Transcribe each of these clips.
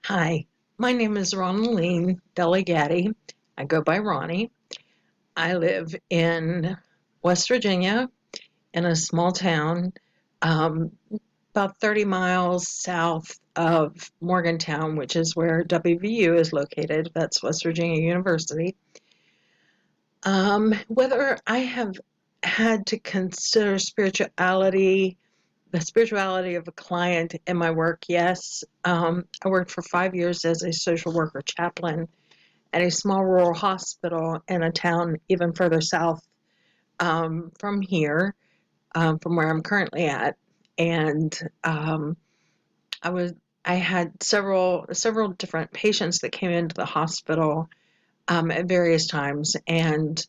Hi, my name is Ronaline Delegati. I go by Ronnie. I live in West Virginia in a small town um, about 30 miles south of Morgantown, which is where WVU is located. That's West Virginia University. Whether I have had to consider spirituality, the spirituality of a client in my work, yes. I worked for 5 years as a social worker chaplain at a small rural hospital in a town even further south from here, from where I'm currently at. And I was I had several different patients that came into the hospital at various times, and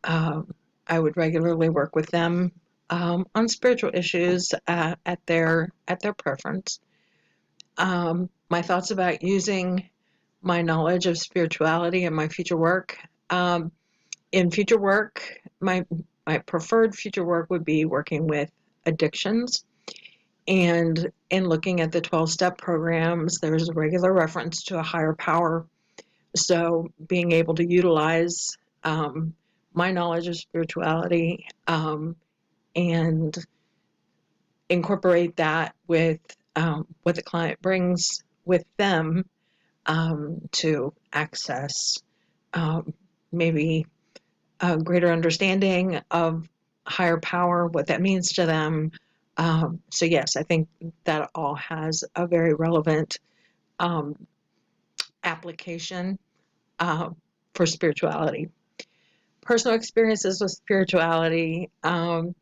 um, I would regularly work with them on spiritual issues at their preference. My thoughts about using my knowledge of spirituality in my future work. In future work, my preferred future work would be working with addictions. And in looking at the 12-step programs, there's a regular reference to a higher power. So being able to utilize my knowledge of spirituality and incorporate that with what the client brings with them to access um, maybe a greater understanding of higher power, what that means to them. So, yes, I think that all has a very relevant um, application uh, for spirituality. Personal experiences with spirituality. I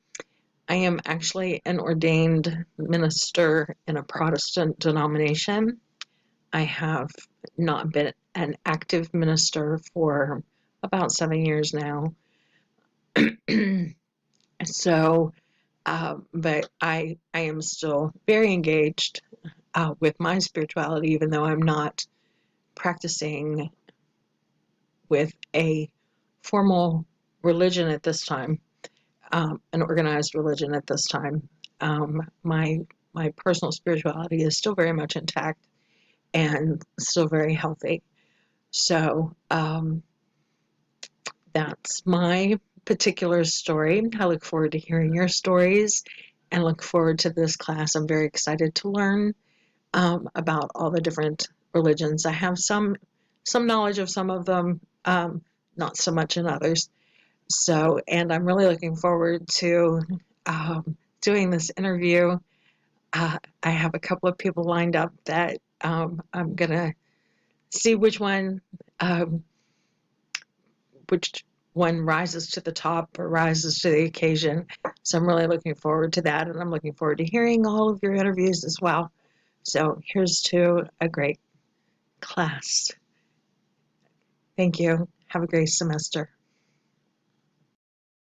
am actually an ordained minister in a Protestant denomination. I have not been an active minister for about 7 years now. So, but I am still very engaged with my spirituality, even though I'm not practicing with a formal religion at this time, an organized religion at this time. My personal spirituality is still very much intact and still very healthy. So that's my particular story. I look forward to hearing your stories and look forward to this class. I'm very excited to learn about all the different religions. I have some knowledge of some of them, not so much in others. So, and I'm really looking forward to doing this interview. I have a couple of people lined up that I'm gonna see um, which one rises to the top or rises to the occasion. So I'm really looking forward to that, and I'm looking forward to hearing all of your interviews as well. So here's to a great class. Thank you. Have a great semester.